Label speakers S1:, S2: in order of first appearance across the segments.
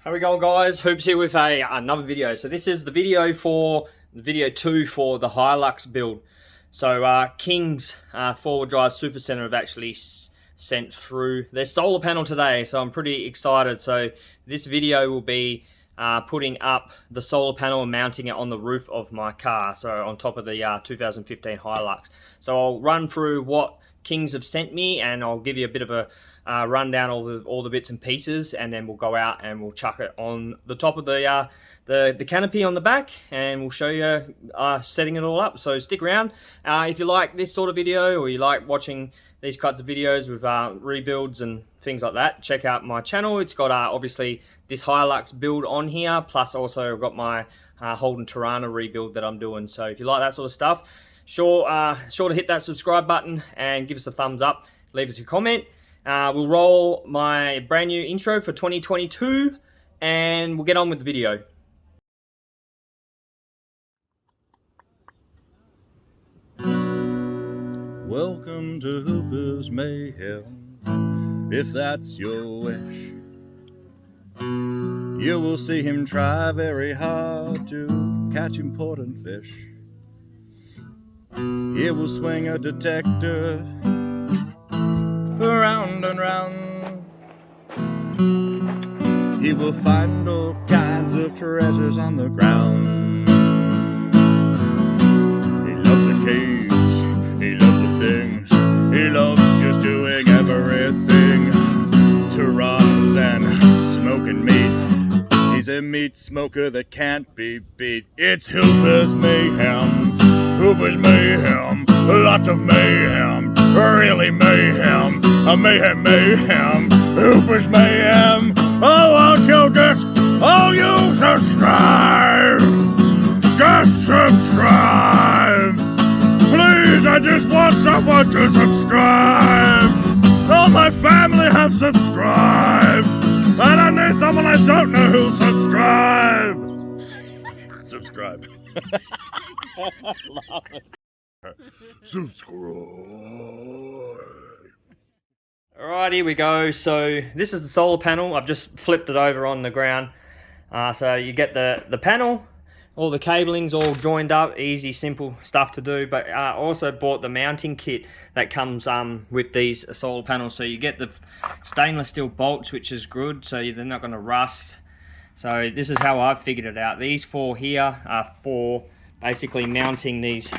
S1: How we going, guys? Hoops here with another video. So this is the video 2 for the Hilux build. So King's four-wheel drive supercentre have actually sent through their solar panel today, so I'm pretty excited. So this video will be putting up the solar panel and mounting it on the roof of my car, so on top of the 2015 Hilux. So I'll run through what Kings have sent me, and I'll give you a bit of a rundown all the bits and pieces, and then we'll go out and we'll chuck it on the top of the canopy on the back, and we'll show you setting it all up. So stick around. If you like this sort of video, or you like watching these kinds of videos with rebuilds and things like that, check out my channel. It's got obviously this Hilux build on here, plus also I've got my Holden Tirana rebuild that I'm doing. So if you like that sort of stuff, sure to hit that subscribe button and give us a thumbs up, leave us a comment. We'll roll my brand new intro for 2022, and we'll get on with the video.
S2: Welcome to Hooper's Mayhem. If that's your wish, you will see him try very hard to catch important fish. He will swing a detector around and round. He will find all kinds of treasures on the ground. He loves the caves, he loves the things, he loves just doing everything. To runs and smoking meat, he's a meat smoker that can't be beat. It's Hooper's Mayhem, Hooper's Mayhem, lots of mayhem, really mayhem, a mayhem, Hooper's Mayhem. Oh, won't you subscribe? Just subscribe. Please, I just want someone to subscribe. All my family have subscribed, and I need someone I don't know who'll subscribe. Subscribe. Love it. Subscribe.
S1: Alright, here we go. So this is the solar panel. I've just flipped it over on the ground. So you get the panel, all the cabling's all joined up, easy, simple stuff to do. But I also bought the mounting kit that comes with these solar panels. So you get the stainless steel bolts, which is good, so they're not going to rust. So this is how I've figured it out. These four here are for basically mounting these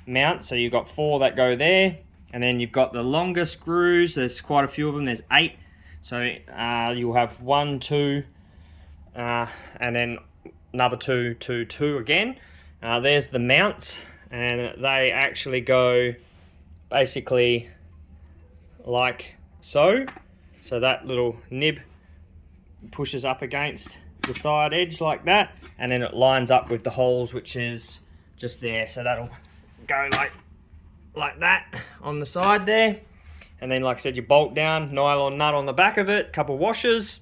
S1: mounts. So you've got four that go there, and then you've got the longer screws. There's quite a few of them. There's 8. So you'll have 1, 2, and then another 2, 2, 2 again. There's the mounts, and they actually go basically like so. So that little nib pushes up against the side edge like that, and then it lines up with the holes, which is just there. So that'll go like that on the side there, and then like I said, you bolt down, nylon nut on the back of it, couple washers.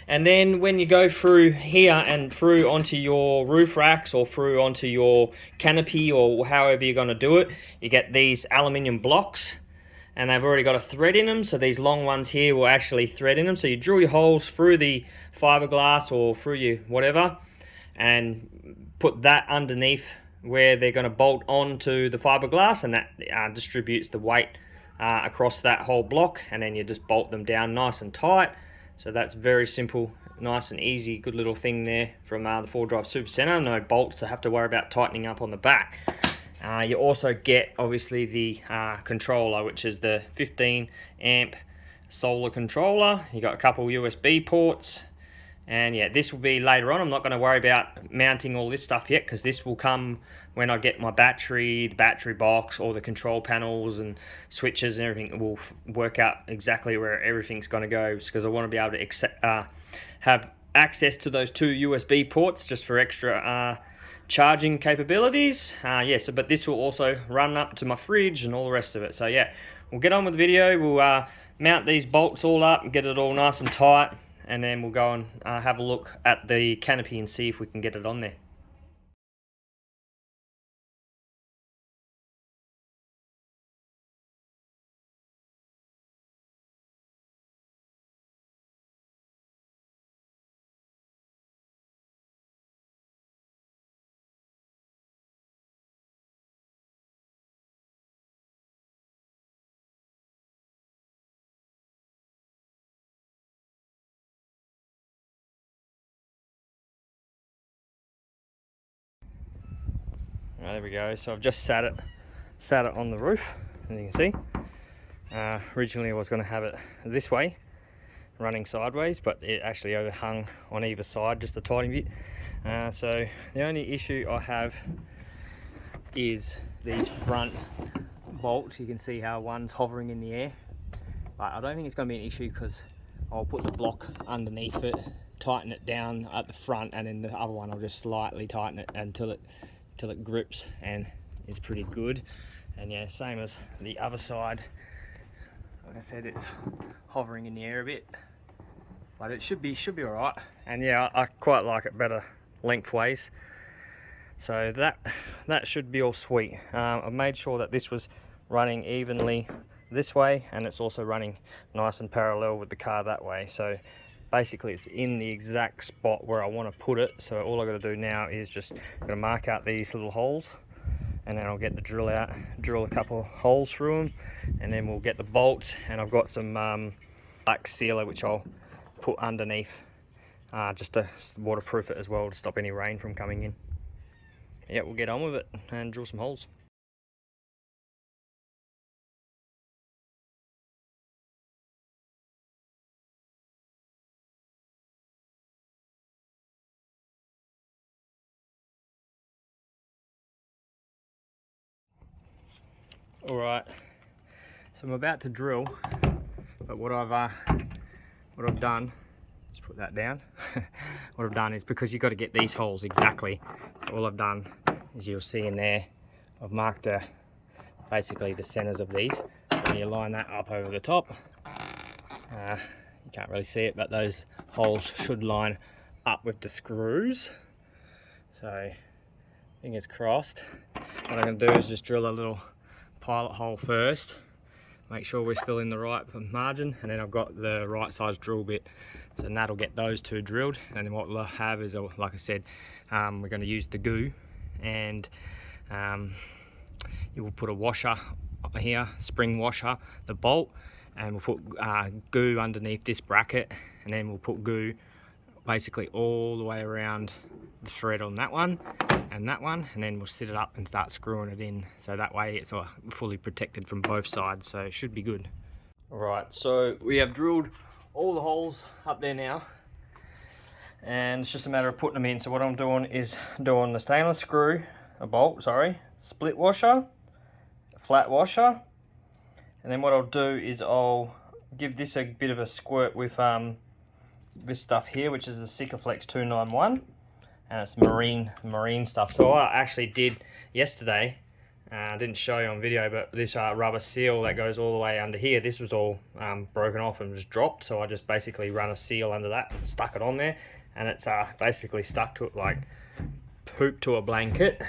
S1: And then when you go through here and through onto your roof racks, or through onto your canopy, or however you're going to do it, you get these aluminium blocks, and they've already got a thread in them. So these long ones here will actually thread in them. So you drill your holes through the fiberglass or through your whatever, and put that underneath where they're going to bolt onto the fiberglass, and that distributes the weight across that whole block, and then you just bolt them down nice and tight. So that's very simple, nice and easy, good little thing there from the 4-drive supercentre. No bolts to have to worry about tightening up on the back. You also get obviously the controller, which is the 15 amp solar controller. You got a couple USB ports, and yeah, this will be later on. I'm not going to worry about mounting all this stuff yet, because this will come when I get my battery, the battery box, all the control panels and switches and everything. Will work out exactly where everything's going to go, because I want to be able to have access to those 2 USB ports just for extra charging capabilities. But this will also run up to my fridge and all the rest of it. So yeah, we'll get on with the video. We'll mount these bolts all up and get it all nice and tight, and then we'll go and have a look at the canopy and see if we can get it on there. Right, there we go. So I've just sat it on the roof, as you can see. Originally I was going to have it this way, running sideways, but it actually overhung on either side just a tiny bit. So the only issue I have is these front bolts. You can see how one's hovering in the air, but I don't think it's going to be an issue because I'll put the block underneath it, tighten it down at the front, and then the other one I'll just slightly tighten it until it grips and is pretty good. And yeah, same as the other side. Like I said, it's hovering in the air a bit, but it should be all right. And yeah, I quite like it better lengthways. So that should be all sweet. I've made sure that this was running evenly this way, and it's also running nice and parallel with the car that way. So basically it's in the exact spot where I want to put it. So all I got to do now is just going to mark out these little holes, and then I'll get the drill out, drill a couple of holes through them, and then we'll get the bolts. And I've got some black sealer which I'll put underneath just to waterproof it as well, to stop any rain from coming in. Yeah, we'll get on with it and drill some holes. All right, so I'm about to drill, but what I've done, just put that down. What I've done is, because you've got to get these holes exactly, so all I've done is, you'll see in there, I've marked basically the centers of these, and you line that up over the top. You can't really see it, but those holes should line up with the screws. So fingers crossed. What I'm going to do is just drill a little pilot hole first, make sure we're still in the right margin, and then I've got the right size drill bit, so that'll get those two drilled. And then what we'll have is, like I said, we're going to use the goo, and you will put a washer here, spring washer, the bolt, and we'll put goo underneath this bracket, and then we'll put goo basically all the way around the thread on that one, and then we'll sit it up and start screwing it in, so that way it's fully protected from both sides, so it should be good. Alright, so we have drilled all the holes up there now, and it's just a matter of putting them in. So what I'm doing is doing the stainless screw, split washer, flat washer, and then what I'll do is I'll give this a bit of a squirt with this stuff here, which is the Sikaflex 291. And it's marine stuff. So what I actually did yesterday, I didn't show you on video, but this rubber seal that goes all the way under here, this was all broken off and just dropped. So I just basically run a seal under that and stuck it on there, and it's basically stuck to it like poop to a blanket.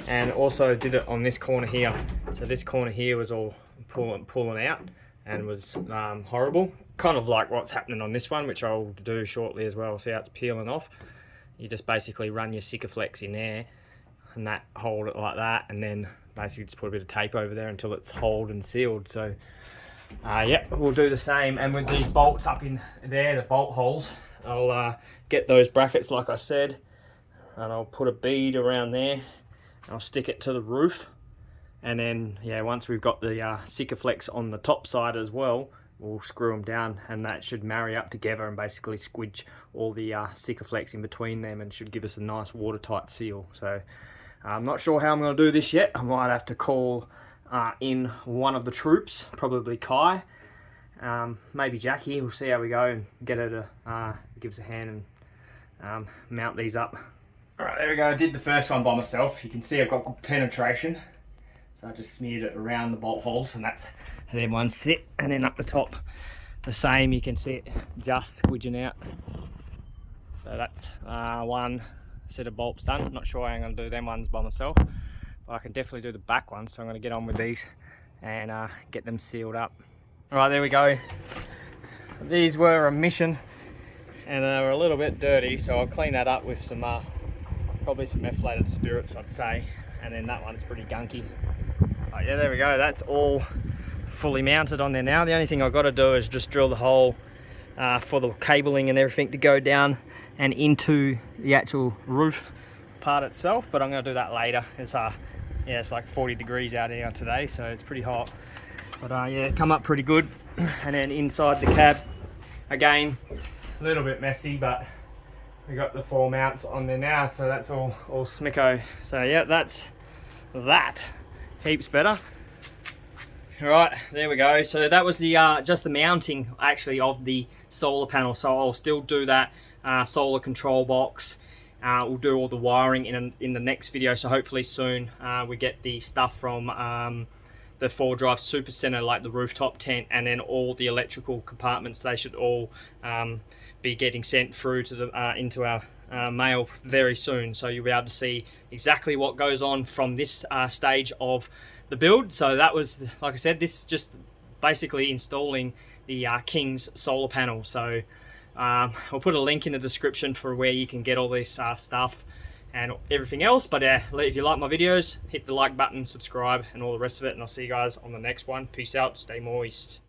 S1: And also did it on this corner here. So this corner here was all pulling out and was horrible. Kind of like what's happening on this one, which I'll do shortly as well. See how it's peeling off? You just basically run your Sikaflex in there and that, hold it like that, and then basically just put a bit of tape over there until it's holed and sealed. So yeah, we'll do the same. And with these bolts up in there, the bolt holes, I'll get those brackets like I said, and I'll put a bead around there. I'll stick it to the roof, and then yeah, once we've got the Sikaflex on the top side as well, we'll screw them down, and that should marry up together and basically squidge all the Sikaflex in between them, and should give us a nice watertight seal. So I'm not sure how I'm going to do this yet. I might have to call in one of the troops, probably Kai, maybe Jackie. We'll see how we go and get her to give us a hand and mount these up. Alright, there we go. I did the first one by myself. You can see I've got good penetration. So I just smeared it around the bolt holes, and that's how them ones sit. And then up the top, the same, you can see it just squidging out. So that's one set of bolts done. Not sure how I'm going to do them ones by myself, but I can definitely do the back ones. So I'm going to get on with these and get them sealed up. Alright, there we go. These were a mission, and they were a little bit dirty, so I'll clean that up with some probably some methylated spirits, I'd say. And then that one's pretty gunky. But yeah, there we go. That's all fully mounted on there now. The only thing I've got to do is just drill the hole for the cabling and everything to go down and into the actual roof part itself, but I'm going to do that later. It's yeah, it's like 40 degrees out here today, so it's pretty hot. But yeah, come up pretty good. And then inside the cab, again, a little bit messy, but we got the 4 mounts on there now, so that's all smicko. So yeah, that's that. Heaps better. All right, there we go. So that was the just the mounting actually of the solar panel. So I'll still do that solar control box. We'll do all the wiring in the next video. So hopefully soon we get the stuff from the 4-drive supercentre, like the rooftop tent, and then all the electrical compartments. They should all be getting sent through to the into our mail very soon. So you'll be able to see exactly what goes on from this stage of the build. So that was, like I said, this is just basically installing the King's solar panel. So we'll put a link in the description for where you can get all this stuff and everything else. But if you like my videos, hit the like button, subscribe, and all the rest of it, and I'll see you guys on the next one. Peace out, stay moist.